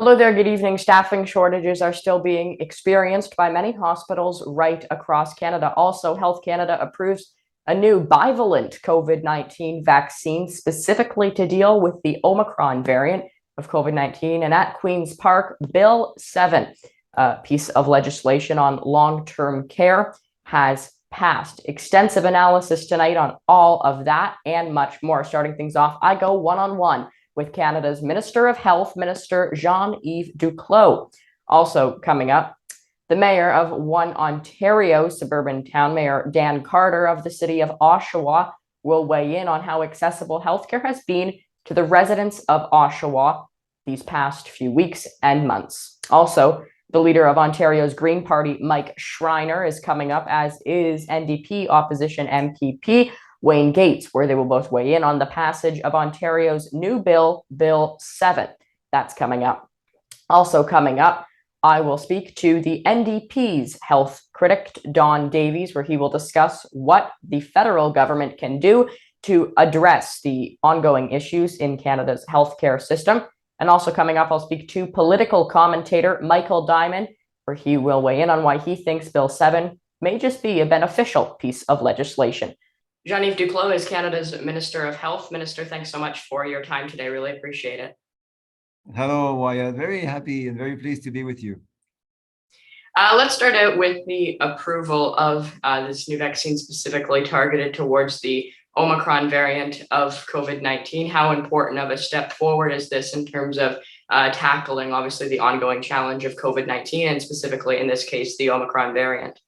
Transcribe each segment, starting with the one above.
Hello there, good evening. Staffing shortages are still being experienced by many hospitals right across Canada. Also, Health Canada approves a new bivalent COVID-19 vaccine specifically to deal with the Omicron variant of COVID-19. And at Queen's Park, Bill 7, a piece of legislation on long-term care, has passed. Extensive analysis tonight on all of that and much more. Starting things off, I go one-on-one with Canada's Minister of Health, Minister Jean-Yves Duclos. Also coming up, the mayor of one Ontario suburban town, Mayor Dan Carter of the city of Oshawa, will weigh in on how accessible healthcare has been to the residents of Oshawa these past few weeks and months. Also, the leader of Ontario's Green Party, Mike Schreiner, is coming up, as is NDP opposition MPP Wayne Gates, where they will both weigh in on the passage of Ontario's new bill, Bill 7. That's coming up. Also coming up, I will speak to the NDP's health critic, Don Davies, where he will discuss what the federal government can do to address the ongoing issues in Canada's healthcare system. And also coming up, I'll speak to political commentator Michael Diamond, where he will weigh in on why he thinks Bill 7 may just be a beneficial piece of legislation. Jean-Yves Duclos is Canada's Minister of Health. Minister, thanks so much for your time today. Really appreciate it. Hello, Wyatt. Very happy and very pleased to be with you. Let's start out with the approval of this new vaccine specifically targeted towards the Omicron variant of COVID-19. How important of a step forward is this in terms of tackling, obviously, the ongoing challenge of COVID-19 and specifically, in this case, the Omicron variant?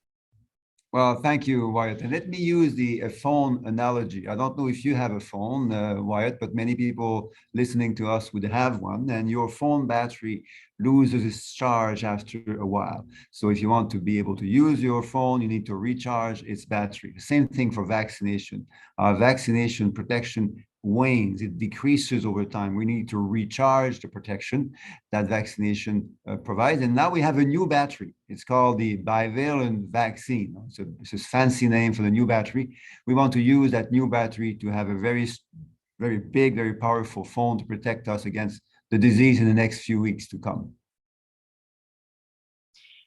Well, thank you, Wyatt. And let me use the phone analogy. I don't know if you have a phone, Wyatt, but many people listening to us would have one, and your phone battery loses its charge after a while. So if you want to be able to use your phone, you need to recharge its battery. The same thing for vaccination. Vaccination protection wanes, it decreases over time. We need to recharge the protection that vaccination provides. And now we have a new battery. It's called the bivalent vaccine. So it's a fancy name for the new battery. We want to use that new battery to have a very big, very powerful phone to protect us against the disease in the next few weeks to come.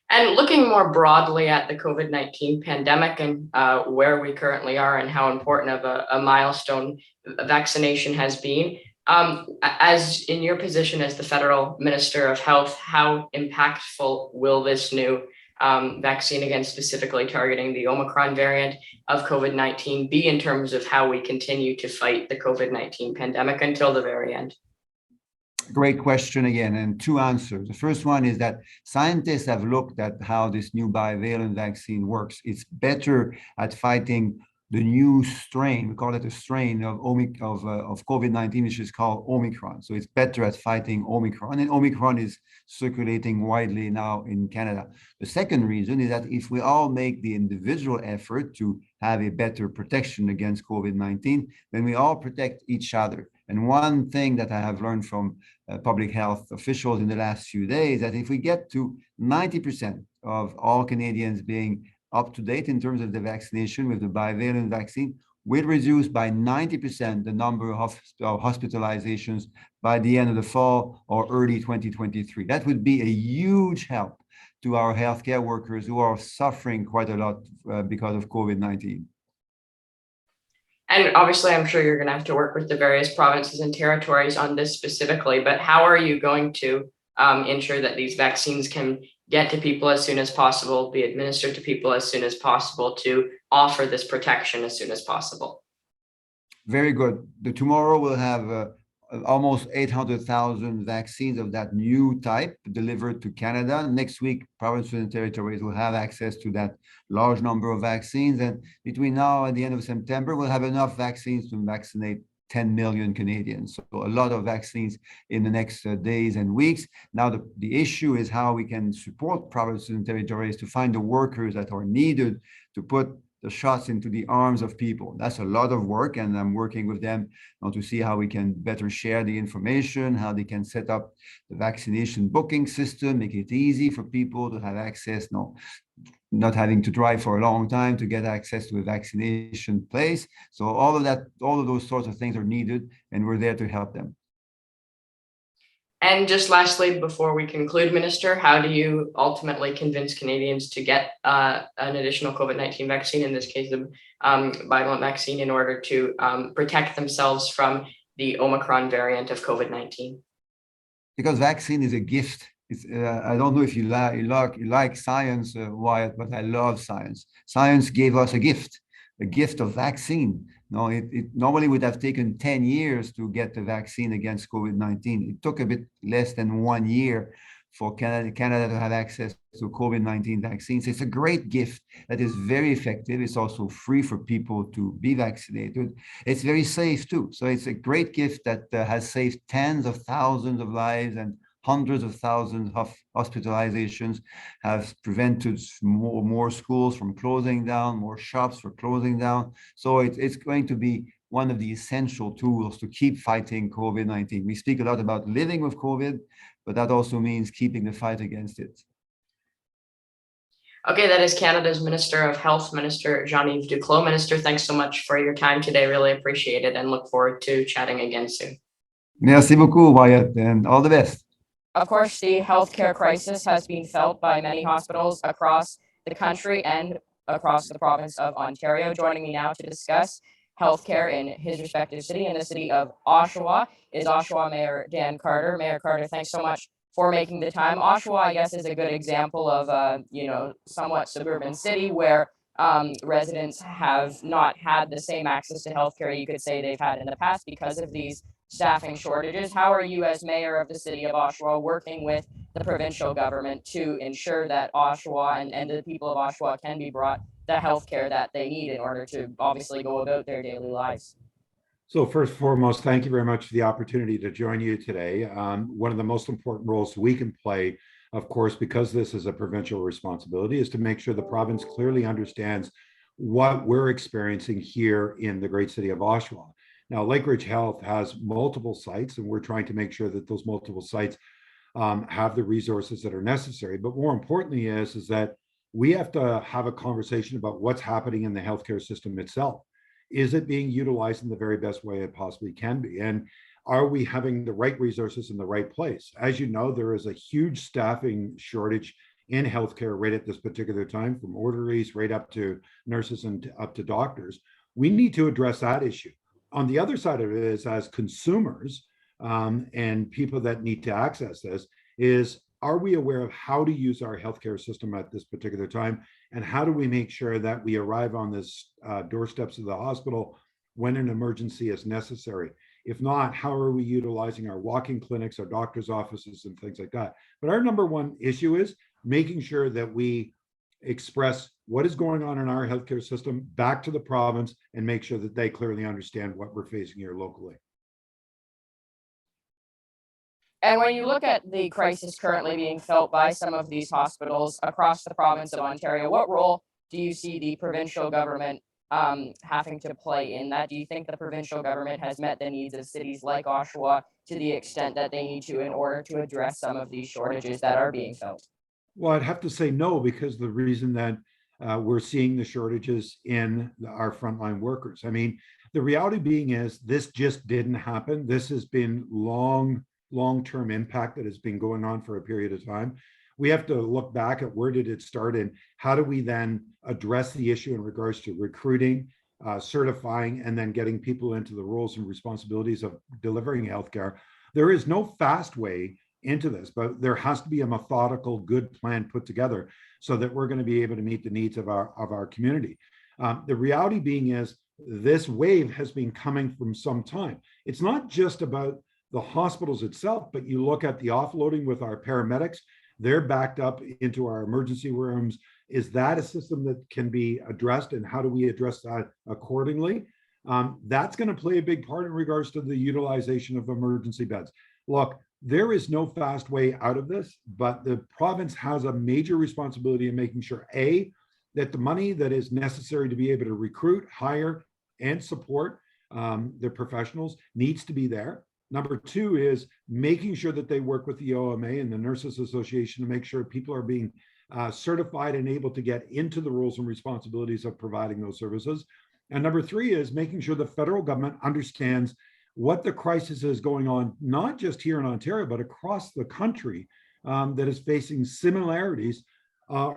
And looking more broadly at the COVID-19 pandemic and where we currently are and how important of a milestone vaccination has been, as in your position as the federal Minister of Health, how impactful will this new vaccine, again, specifically targeting the Omicron variant of COVID-19, be in terms of how we continue to fight the COVID-19 pandemic until the very end? Great question again, and two answers. The first one is that scientists have looked at how this new bivalent vaccine works. It's better at fighting the new strain, we call it a strain of COVID-19, which is called Omicron. So it's better at fighting Omicron, and Omicron is circulating widely now in Canada. The second reason is that if we all make the individual effort to have a better protection against COVID-19, then we all protect each other. And one thing that I have learned from public health officials in the last few days, that if we get to 90% of all Canadians being up to date in terms of the vaccination with the bivalent vaccine, we'll reduce by 90% the number of hospitalizations by the end of the fall or early 2023. That would be a huge help to our healthcare workers who are suffering quite a lot because of COVID-19. And obviously, I'm sure you're going to have to work with the various provinces and territories on this specifically, but how are you going to ensure that these vaccines can get to people as soon as possible, be administered to people as soon as possible, to offer this protection as soon as possible? Very good. Tomorrow we'll have almost 800,000 vaccines of that new type delivered to Canada. Next week, provinces and territories will have access to that large number of vaccines. And between now and the end of September, we'll have enough vaccines to vaccinate 10 million Canadians. So a lot of vaccines in the next days and weeks. Now, the issue is how we can support provinces and territories to find the workers that are needed to put the shots into the arms of people. That's a lot of work, and I'm working with them to see how we can better share the information, how they can set up the vaccination booking system, make it easy for people to have access, not having to drive for a long time to get access to a vaccination place. So all of those sorts of things are needed, and we're there to help them. And just lastly, before we conclude, Minister, how do you ultimately convince Canadians to get an additional COVID-19 vaccine, in this case, the bivalent vaccine, in order to protect themselves from the Omicron variant of COVID-19? Because vaccine is a gift. I don't know if you like science, Wyatt, but I love science. Science gave us a gift of vaccine. No, it normally would have taken 10 years to get the vaccine against COVID-19. It took a bit less than 1 year for Canada to have access to COVID-19 vaccines. It's a great gift that is very effective. It's also free for people to be vaccinated. It's very safe too. So it's a great gift that has saved tens of thousands of lives and hundreds of thousands of hospitalizations, have prevented more schools from closing down, more shops from closing down. So it's going to be one of the essential tools to keep fighting COVID-19. We speak a lot about living with COVID, but that also means keeping the fight against it. Okay, that is Canada's Minister of Health, Minister Jean-Yves Duclos. Minister, thanks so much for your time today. Really appreciate it and look forward to chatting again soon. Merci beaucoup, Wyatt, and all the best. Of course, the healthcare crisis has been felt by many hospitals across the country and across the province of Ontario. Joining me now to discuss healthcare in his respective city, in the city of Oshawa, is Oshawa Mayor Dan Carter. Mayor Carter, thanks so much for making the time. Oshawa, I guess, is a good example of somewhat suburban city where residents have not had the same access to healthcare you could say they've had in the past because of these staffing shortages. How are you, as mayor of the city of Oshawa, working with the provincial government to ensure that Oshawa and the people of Oshawa can be brought the healthcare that they need in order to obviously go about their daily lives? So first and foremost, thank you very much for the opportunity to join you today. One of the most important roles we can play, of course, because this is a provincial responsibility, is to make sure the province clearly understands what we're experiencing here in the great city of Oshawa. Now, Lakeridge Health has multiple sites, and we're trying to make sure that those multiple sites have the resources that are necessary. But more importantly is that we have to have a conversation about what's happening in the healthcare system itself. Is it being utilized in the very best way it possibly can be? And are we having the right resources in the right place? As you know, there is a huge staffing shortage in healthcare right at this particular time, from orderlies right up to nurses and up to doctors. We need to address that issue. On the other side of it is, as consumers and people that need to access this, is are we aware of how to use our healthcare system at this particular time? And how do we make sure that we arrive on this doorsteps of the hospital when an emergency is necessary? If not, how are we utilizing our walk-in clinics, our doctor's offices, and things like that? But our number one issue is making sure that we express what is going on in our healthcare system back to the province and make sure that they clearly understand what we're facing here locally. And when you look at the crisis currently being felt by some of these hospitals across the province of Ontario, what role do you see the provincial government having to play in that? Do you think the provincial government has met the needs of cities like Oshawa to the extent that they need to in order to address some of these shortages that are being felt? Well, I'd have to say no, because the reason that we're seeing the shortages in our frontline workers. I mean, the reality being is this just didn't happen. This has been long-term impact that has been going on for a period of time. We have to look back at where did it start and how do we then address the issue in regards to recruiting, certifying, and then getting people into the roles and responsibilities of delivering healthcare. There is no fast way into this, but there has to be a methodical, good plan put together so that we're going to be able to meet the needs of our community. The reality being is this wave has been coming from some time. It's not just about the hospitals itself, but you look at the offloading with our paramedics, they're backed up into our emergency rooms. Is that a system that can be addressed, and how do we address that accordingly? That's going to play a big part in regards to the utilization of emergency beds. Look, there is no fast way out of this, but the province has a major responsibility in making sure, A, that the money that is necessary to be able to recruit, hire, and support the professionals needs to be there. Number two is making sure that they work with the OMA and the Nurses Association to make sure people are being certified and able to get into the roles and responsibilities of providing those services. And number three is making sure the federal government understands what the crisis is going on, not just here in Ontario, but across the country, that is facing similarities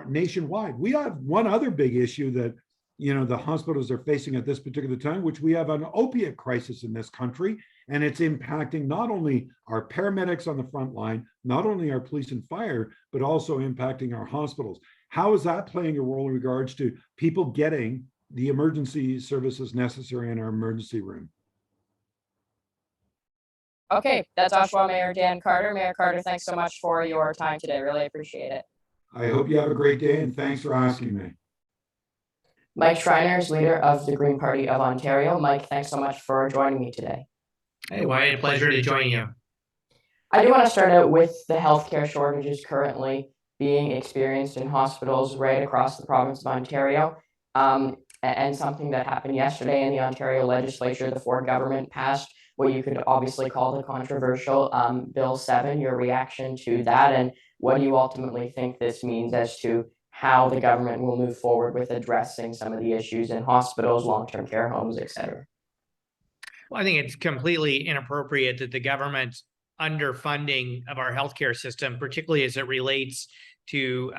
nationwide. We have one other big issue that the hospitals are facing at this particular time, which we have an opiate crisis in this country, and it's impacting not only our paramedics on the front line, not only our police and fire, but also impacting our hospitals. How is that playing a role in regards to people getting the emergency services necessary in our emergency room? Okay, that's Oshawa Mayor Dan Carter. Mayor Carter, thanks so much for your time today. Really appreciate it. I hope you have a great day, and thanks for asking me. Mike Schreiner is leader of the Green Party of Ontario. Mike, thanks so much for joining me today. Hey, Wyatt, a pleasure to join you. I do want to start out with the healthcare shortages currently being experienced in hospitals right across the province of Ontario. And something that happened yesterday in the Ontario legislature, the Ford government passed what you could obviously call the controversial Bill 7, your reaction to that, and what do you ultimately think this means as to how the government will move forward with addressing some of the issues in hospitals, long-term care homes, et cetera? Well, I think it's completely inappropriate that the government's underfunding of our healthcare system, particularly as it relates to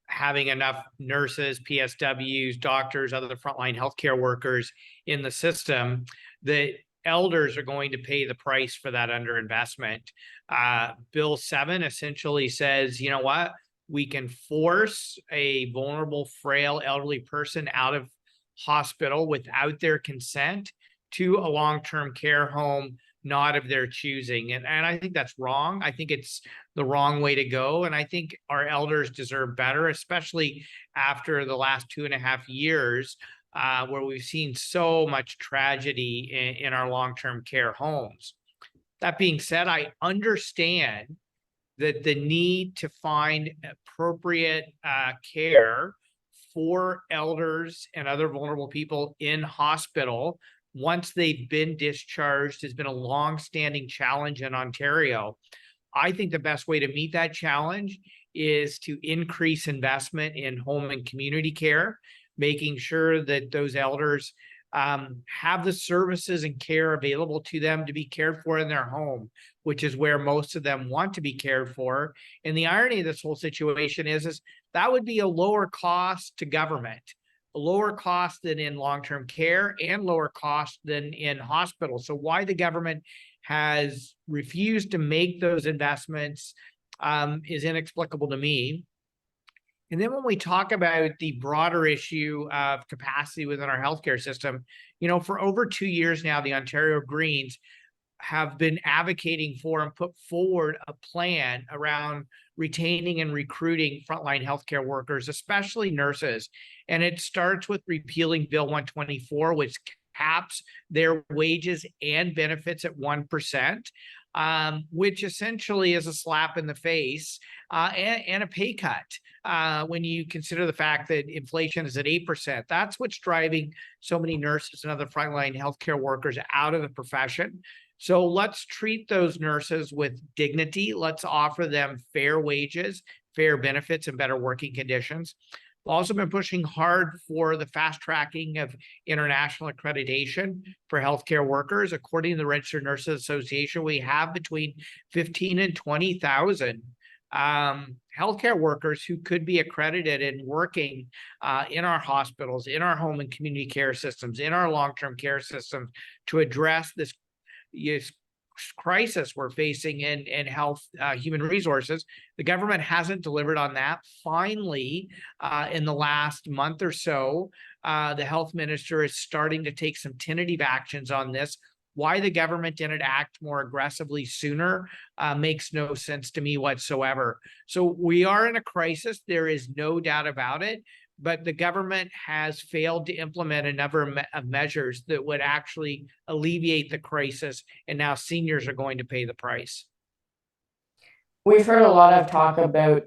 having enough nurses, PSWs, doctors, other frontline healthcare workers in the system. The elders are going to pay the price for that underinvestment. Bill 7 essentially says, you know what? We can force a vulnerable, frail, elderly person out of hospital without their consent to a long-term care home, not of their choosing. And I think that's wrong. I think it's the wrong way to go. And I think our elders deserve better, especially after the last 2.5 years, where we've seen so much tragedy in our long-term care homes. That being said, I understand that the need to find appropriate care for elders and other vulnerable people in hospital once they've been discharged has been a long-standing challenge in Ontario. I think the best way to meet that challenge is to increase investment in home and community care, making sure that those elders have the services and care available to them to be cared for in their home, which is where most of them want to be cared for. And the irony of this whole situation is that would be a lower cost to government, a lower cost than in long-term care and lower cost than in hospitals. So why the government has refused to make those investments is inexplicable to me. And then when we talk about the broader issue of capacity within our healthcare system, for over 2 years now, the Ontario Greens have been advocating for and put forward a plan around retaining and recruiting frontline healthcare workers, especially nurses. And it starts with repealing Bill 124, which caps their wages and benefits at 1%. Which essentially is a slap in the face and a pay cut when you consider the fact that inflation is at 8%. That's what's driving so many nurses and other frontline healthcare workers out of the profession. So let's treat those nurses with dignity. Let's offer them fair wages, fair benefits, and better working conditions. We've also been pushing hard for the fast tracking of international accreditation for healthcare workers. According to the Registered Nurses Association, we have between 15 and 20,000 healthcare workers who could be accredited and working in our hospitals, in our home and community care systems, in our long-term care systems to address this crisis we're facing in health, human resources. The government hasn't delivered on that. Finally, in the last month or so, the health minister is starting to take some tentative actions on this. Why the government didn't act more aggressively sooner makes no sense to me whatsoever. So we are in a crisis. There is no doubt about it. But the government has failed to implement a number of measures that would actually alleviate the crisis, and now seniors are going to pay the price. We've heard a lot of talk about,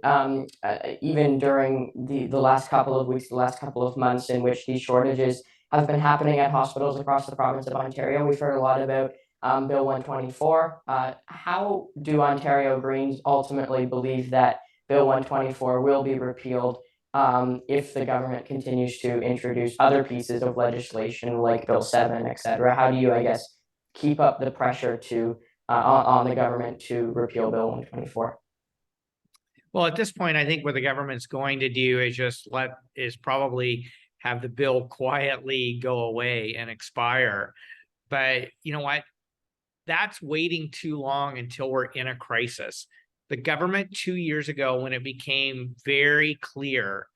even during the last couple of weeks, the last couple of months in which these shortages have been happening at hospitals across the province of Ontario. We've heard a lot about Bill 124. How do Ontario Greens ultimately believe that Bill 124 will be repealed if the government continues to introduce other pieces of legislation like Bill 7, et cetera? How do you, keep up the pressure to on the government to repeal Bill 124? Well, at this point, I think what the government's going to do is probably have the bill quietly go away and expire. But you know what? That's waiting too long until we're in a crisis. The government 2 years ago, when it became very clear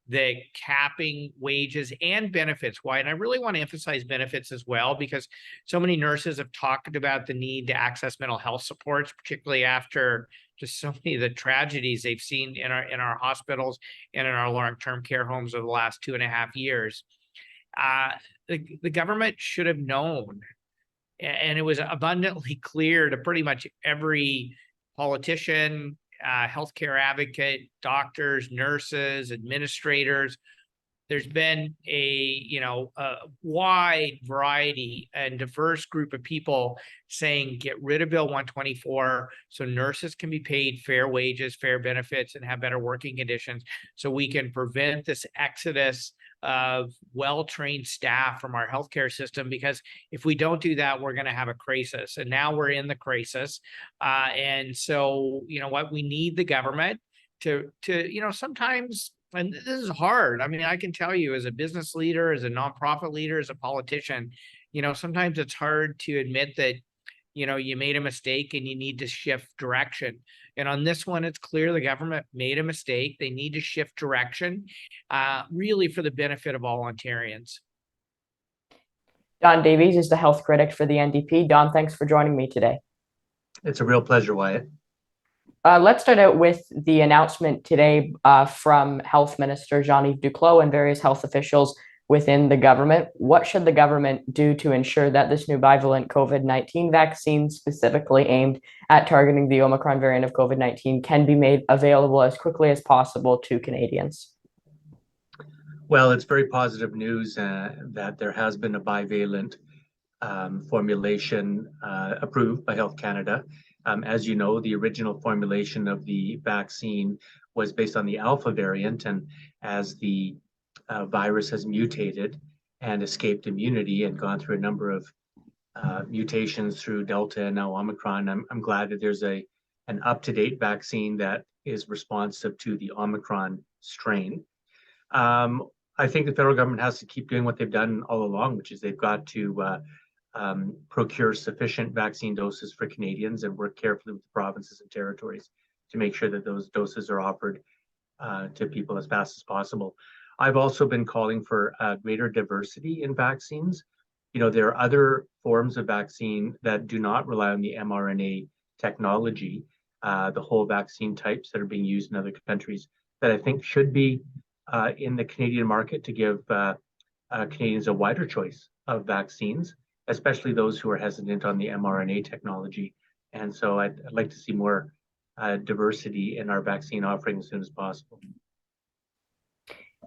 that capping wages and benefits, why, and I really want to emphasize benefits as well, because so many nurses have talked about the need to access mental health supports, particularly after just so many of the tragedies they've seen in our hospitals and in our long-term care homes over the last 2.5 years. The government should have known, and it was abundantly clear to pretty much every politician, healthcare advocate, doctors, nurses, administrators. There's been a wide variety and diverse group of people saying get rid of Bill 124 so nurses can be paid fair wages, fair benefits, and have better working conditions, so we can prevent this exodus of well-trained staff from our healthcare system. Because if we don't do that, we're going to have a crisis. And now we're in the crisis. And so, you know what, we need the government to sometimes, and this is hard. I mean, I can tell you as a business leader, as a nonprofit leader, as a politician, sometimes it's hard to admit that, you made a mistake and you need to shift direction. And on this one, it's clear the government made a mistake. They need to shift direction, really for the benefit of all Ontarians. Don Davies is the health critic for the NDP. Don, thanks for joining me today. It's a real pleasure, Wyatt. Let's start out with the announcement today from Health Minister Jean-Yves Duclos and various health officials within the government. What should the government do to ensure that this new bivalent COVID-19 vaccine, specifically aimed at targeting the Omicron variant of COVID-19, can be made available as quickly as possible to Canadians? Well, it's very positive news that there has been a bivalent formulation approved by Health Canada. As you know, the original formulation of the vaccine was based on the Alpha variant, and as the virus has mutated and escaped immunity and gone through a number of mutations through Delta and now Omicron, I'm glad that there's an up-to-date vaccine that is responsive to the Omicron strain. I think the federal government has to keep doing what they've done all along, which is they've got to procure sufficient vaccine doses for Canadians and work carefully with the provinces and territories to make sure that those doses are offered to people as fast as possible. I've also been calling for greater diversity in vaccines. There are other forms of vaccine that do not rely on the mRNA technology, the whole vaccine types that are being used in other countries, that I think should be in the Canadian market to give Canadians a wider choice of vaccines, especially those who are hesitant on the mRNA technology. And so I'd like to see more diversity in our vaccine offering as soon as possible.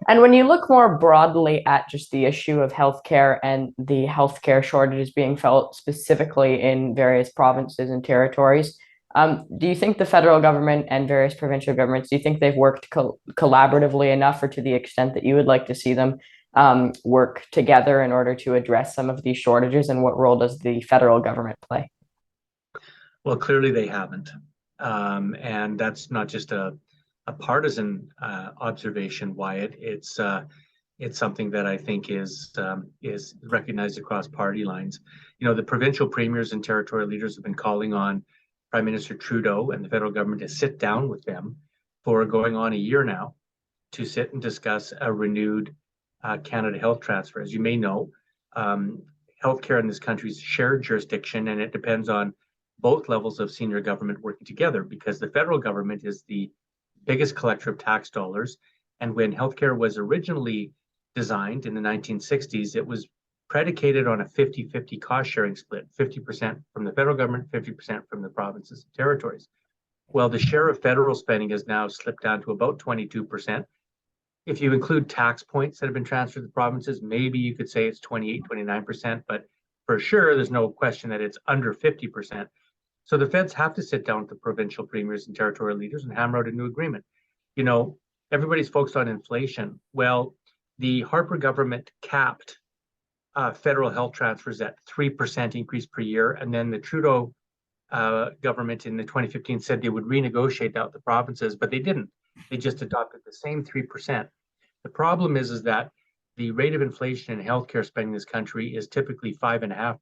And when you look more broadly at just the issue of healthcare and the healthcare shortages being felt specifically in various provinces and territories, do you think the federal government and various provincial governments, do you think they've worked collaboratively enough, or to the extent that you would like to see them work together in order to address some of these shortages? And what role does the federal government play? Well, clearly they haven't. And that's not just a partisan observation, Wyatt. It's something that I think is recognized across party lines. The provincial premiers and territorial leaders have been calling on Prime Minister Trudeau and the federal government to sit down with them for going on a year now to sit and discuss a renewed Canada Health Transfer. As you may know, healthcare in this country is shared jurisdiction, and it depends on both levels of senior government working together, because the federal government is the biggest collector of tax dollars. And when healthcare was originally designed in the 1960s, it was predicated on a 50-50 cost sharing split, 50% from the federal government, 50% from the provinces and territories. Well, the share of federal spending has now slipped down to about 22%. If you include tax points that have been transferred to the provinces, maybe you could say it's 28, 29%, but for sure, there's no question that it's under 50%. So the feds have to sit down with the provincial premiers and territorial leaders and hammer out a new agreement. Everybody's focused on inflation. Well, the Harper government capped federal health transfers at 3% increase per year. And then the Trudeau government in the 2015 said they would renegotiate that with the provinces, but they didn't. They just adopted the same 3%. The problem is that the rate of inflation in healthcare spending in this country is typically 5.5%.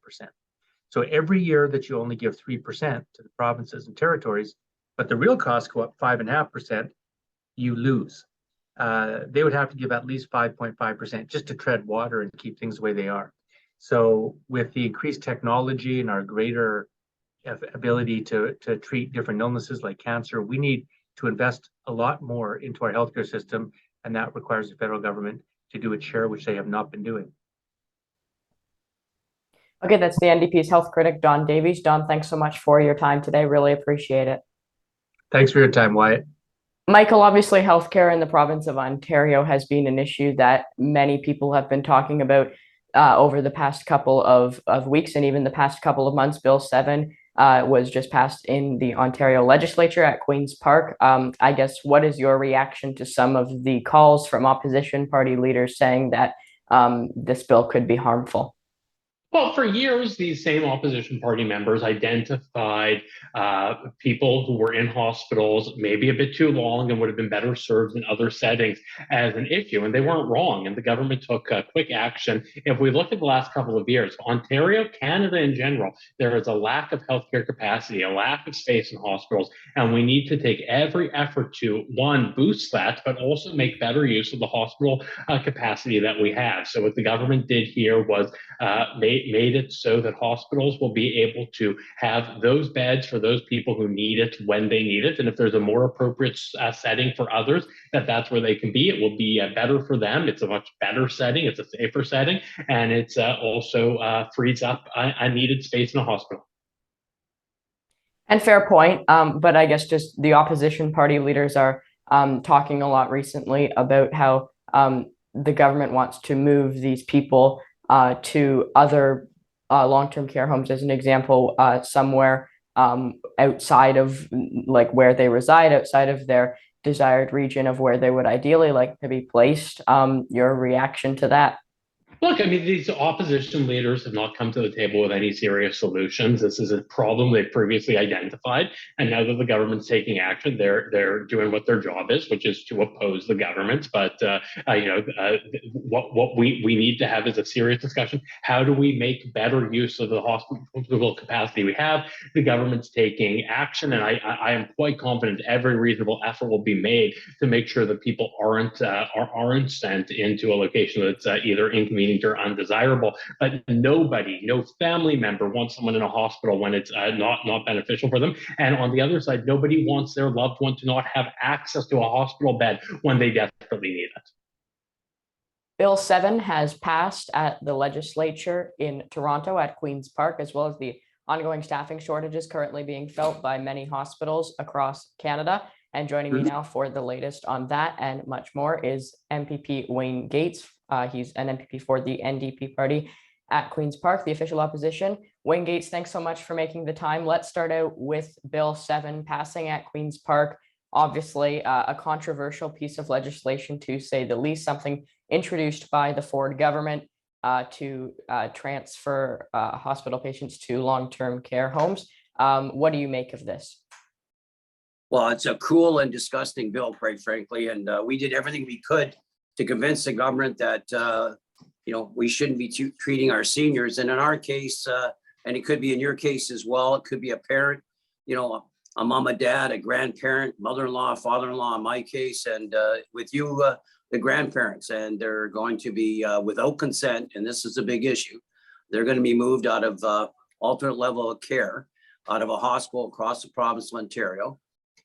So every year that you only give 3% to the provinces and territories, but the real costs go up 5.5%, you lose. They would have to give at least 5.5% just to tread water and keep things the way they are. So with the increased technology and our greater ability to treat different illnesses like cancer, we need to invest a lot more into our healthcare system, and that requires the federal government to do its share, which they have not been doing. Okay, that's the NDP's health critic, Don Davies. Don, thanks so much for your time today. Really appreciate it. Thanks for your time, Wyatt. Michael, obviously healthcare in the province of Ontario has been an issue that many people have been talking about over the past couple of weeks and even the past couple of months. Bill 7 was just passed in the Ontario legislature at Queen's Park. I guess, what is your reaction to some of the calls from opposition party leaders saying that this bill could be harmful? Well, for years, these same opposition party members identified people who were in hospitals maybe a bit too long and would have been better served in other settings as an issue, and they weren't wrong, and the government took quick action. If we look at the last couple of years, Ontario, Canada in general, there is a lack of healthcare capacity, a lack of space in hospitals, and we need to take every effort to, one, boost that, but also make better use of the hospital capacity that we have. So what the government did here was made it so that hospitals will be able to have those beds for those people who need it when they need it. And if there's a more appropriate setting for others, that's where they can be. It will be better for them. It's a much better setting. It's a safer setting. And it's also frees up unneeded space in a hospital. And fair point. But I guess just the opposition party leaders are talking a lot recently about how the government wants to move these people to other long-term care homes, as an example, somewhere outside of like where they reside, outside of their desired region of where they would ideally like to be placed. Your reaction to that? Look, I mean, these opposition leaders have not come to the table with any serious solutions. This is a problem they've previously identified, and now that the government's taking action, they're doing what their job is, which is to oppose the government. But what we need to have is a serious discussion. How do we make better use of the hospital capacity we have? The government's taking action, and I am quite confident every reasonable effort will be made to make sure that people aren't sent into a location that's either inconvenient or undesirable. But nobody, no family member wants someone in a hospital when it's not beneficial for them. And on the other side, nobody wants their loved one to not have access to a hospital bed when they desperately need it. Bill 7 has passed at the legislature in Toronto at Queen's Park, as well as the ongoing staffing shortages currently being felt by many hospitals across Canada. And joining me now for the latest on that and much more is MPP Wayne Gates. He's an MPP for the NDP party at Queen's Park, the official opposition. Wayne Gates, thanks so much for making the time. Let's start out with Bill 7 passing at Queen's Park. Obviously, a controversial piece of legislation, to say the least, something introduced by the Ford government to transfer hospital patients to long-term care homes. What do you make of this? Well, it's a cruel and disgusting bill, quite frankly, and we did everything we could to convince the government that we shouldn't be treating our seniors. And in our case, and it could be in your case as well, it could be a parent, a mom, a dad, a grandparent, mother-in-law, father-in-law, in my case, and with you, the grandparents, and they're going to be without consent, and this is a big issue. They're going to be moved out of alternate level of care, out of a hospital across the province of Ontario,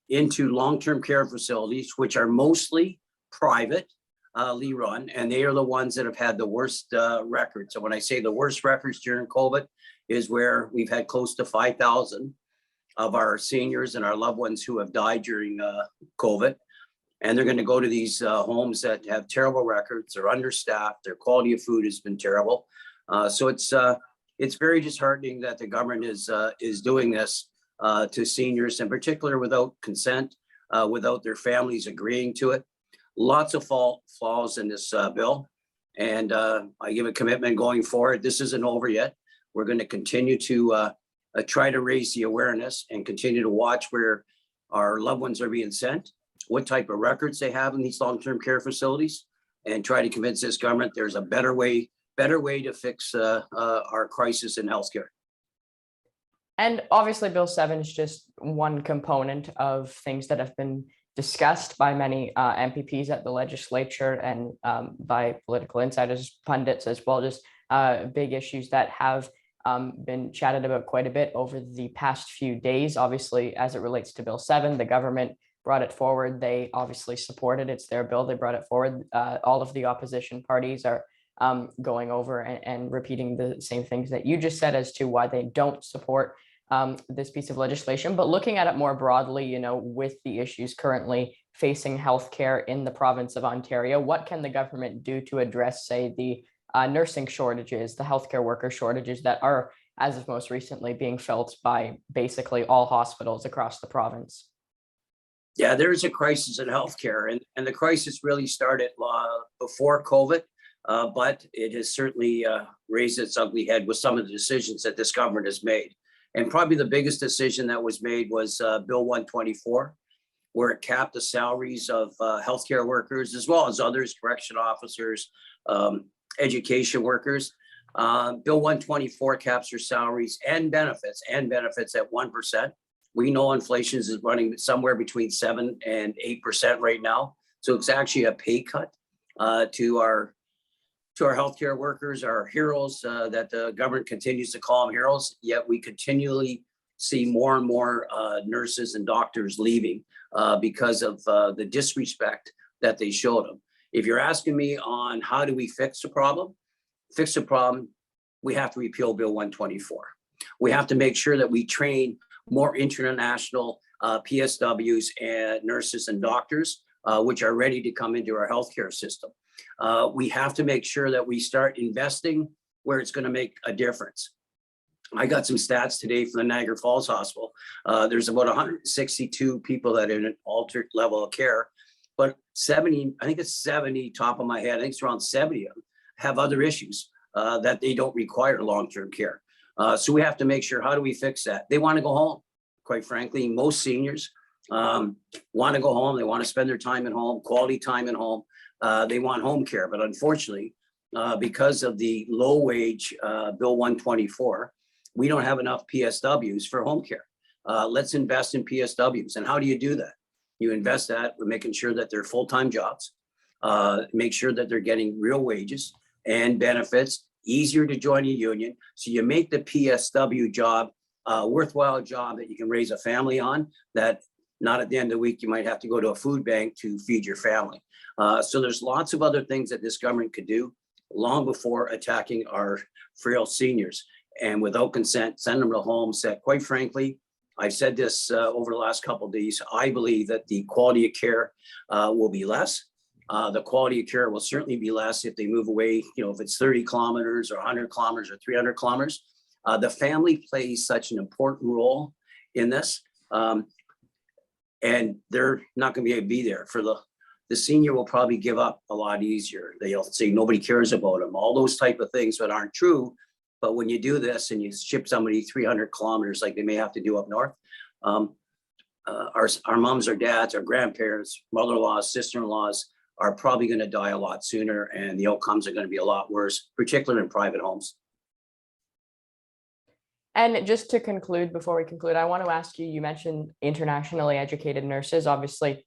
into long-term care facilities, which are mostly privately run, and they are the ones that have had the worst records. So when I say the worst records during COVID, is where we've had close to 5,000 of our seniors and our loved ones who have died during COVID. And they're going to go to these homes that have terrible records. They're understaffed. Their quality of food has been terrible. So it's very disheartening that the government is doing this to seniors, in particular, without consent, without their families agreeing to it. Lots of flaws in this bill. And I give a commitment going forward. This isn't over yet. We're going to continue to try to raise the awareness and continue to watch where our loved ones are being sent, what type of records they have in these long-term care facilities, and try to convince this government there's a better way to fix our crisis in healthcare. And obviously, Bill 7 is just one component of things that have been discussed by many MPPs at the legislature and by political insiders, pundits as well, just big issues that have been chatted about quite a bit over the past few days. Obviously, as it relates to Bill 7, the government brought it forward. They obviously supported it. It's their bill. They brought it forward. All of the opposition parties are going over and repeating the same things that you just said as to why they don't support this piece of legislation. But looking at it more broadly, you know, with the issues currently facing healthcare in the province of Ontario, what can the government do to address, say, the nursing shortages, the healthcare worker shortages that are, as of most recently, being felt by basically all hospitals across the province? Yeah, there is a crisis in healthcare, and the crisis really started before COVID, but it has certainly raised its ugly head with some of the decisions that this government has made. And probably the biggest decision that was made was Bill 124, where it capped the salaries of healthcare workers, as well as others, correction officers, education workers. Bill 124 caps their salaries and benefits at 1%. We know inflation is running somewhere between 7 and 8% right now. So it's actually a pay cut to our healthcare workers, our heroes that the government continues to call them heroes. Yet we continually see more and more nurses and doctors leaving because of the disrespect that they showed them. If you're asking me on how do we fix the problem, we have to repeal Bill 124. We have to make sure that we train more international PSWs and nurses and doctors, which are ready to come into our healthcare system. We have to make sure that we start investing where it's going to make a difference. I got some stats today from the Niagara Falls Hospital. There's about 162 people that are in an altered level of care, but 70, I think it's 70 top of my head, I think it's around 70 of them have other issues that they don't require long-term care. So we have to make sure, how do we fix that? They want to go home. Quite frankly, most seniors want to go home. They want to spend their time at home, quality time at home. They want home care. But unfortunately, because of the low wage Bill 124, we don't have enough PSWs for home care. Let's invest in PSWs. And how do you do that? You invest that with making sure that they're full-time jobs, make sure that they're getting real wages and benefits, easier to join a union. So you make the PSW job a worthwhile job that you can raise a family on, that not at the end of the week, you might have to go to a food bank to feed your family. So there's lots of other things that this government could do long before attacking our frail seniors. And without consent, send them to homes that, quite frankly, I've said this over the last couple of days, I believe that the quality of care will be less. The quality of care will certainly be less if they move away, if it's 30 kilometers or 100 kilometers or 300 kilometers. The family plays such an important role in this. And they're not going to be able to be there for the senior will probably give up a lot easier. They'll say nobody cares about them, all those type of things that aren't true. But when you do this and you ship somebody 300 kilometers, like they may have to do up north, our moms, our dads, our grandparents, mother-in-laws, sister-in-laws are probably going to die a lot sooner, and the outcomes are going to be a lot worse, particularly in private homes. And just to conclude, before we conclude, I want to ask you, you mentioned internationally educated nurses. Obviously,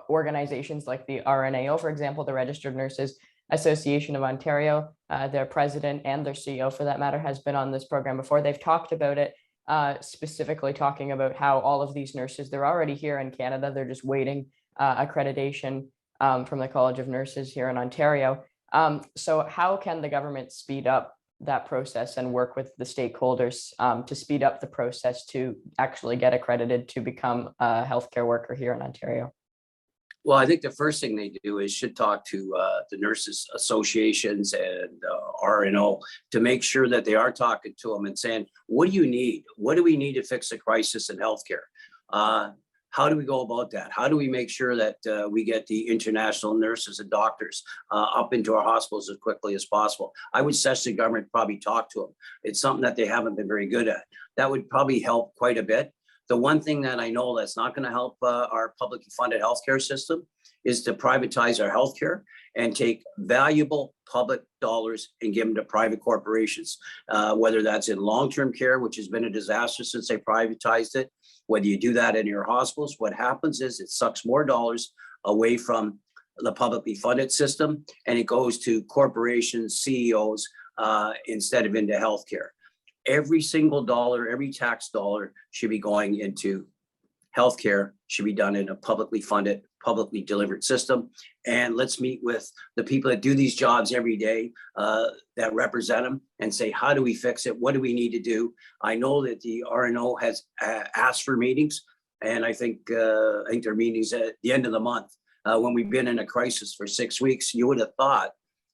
organizations like the RNAO, for example, the Registered Nurses Association of Ontario, their president and their CEO, for that matter, has been on this program before. They've talked about it, specifically talking about how all of these nurses, they're already here in Canada. They're just waiting accreditation from the College of Nurses here in Ontario. So how can the government speed up that process and work with the stakeholders to speed up the process to actually get accredited to become a healthcare worker here in Ontario? Well, I think the first thing they do is should talk to the nurses associations and RNO to make sure that they are talking to them and saying, what do you need? What do we need to fix the crisis in healthcare? How do we go about that? How do we make sure that we get the international nurses and doctors up into our hospitals as quickly as possible? I would suggest the government probably talk to them. It's something that they haven't been very good at. That would probably help quite a bit. The one thing that I know that's not going to help our publicly funded healthcare system is to privatize our healthcare and take valuable public dollars and give them to private corporations, whether that's in long-term care, which has been a disaster since they privatized it. Whether you do that in your hospitals, what happens is it sucks more dollars away from the publicly funded system, and it goes to corporations, CEOs, instead of into healthcare. Every single dollar, every tax dollar should be going into healthcare, should be done in a publicly funded, publicly delivered system. And let's meet with the people that do these jobs every day, that represent them, and say, how do we fix it? What do we need to do? I know that the RNO has asked for meetings, and I think their meetings at the end of the month. When we've been in a crisis for 6 weeks, you would have thought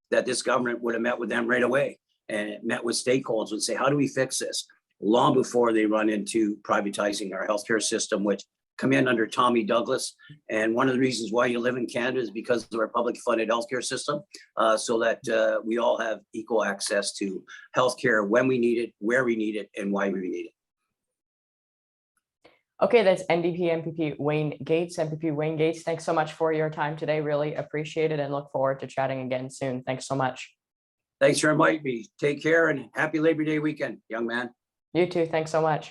that this government would have met with them right away and met with stakeholders and say, how do we fix this? Long before they run into privatizing our healthcare system, which come in under Tommy Douglas. And one of the reasons why you live in Canada is because of our public funded healthcare system, so that we all have equal access to healthcare when we need it, where we need it, and why we need it. Okay, that's NDP MPP Wayne Gates. MPP Wayne Gates, thanks so much for your time today. Really appreciate it and look forward to chatting again soon. Thanks so much. Thanks for inviting me. Take care and happy Labor Day weekend, young man. You too. Thanks so much.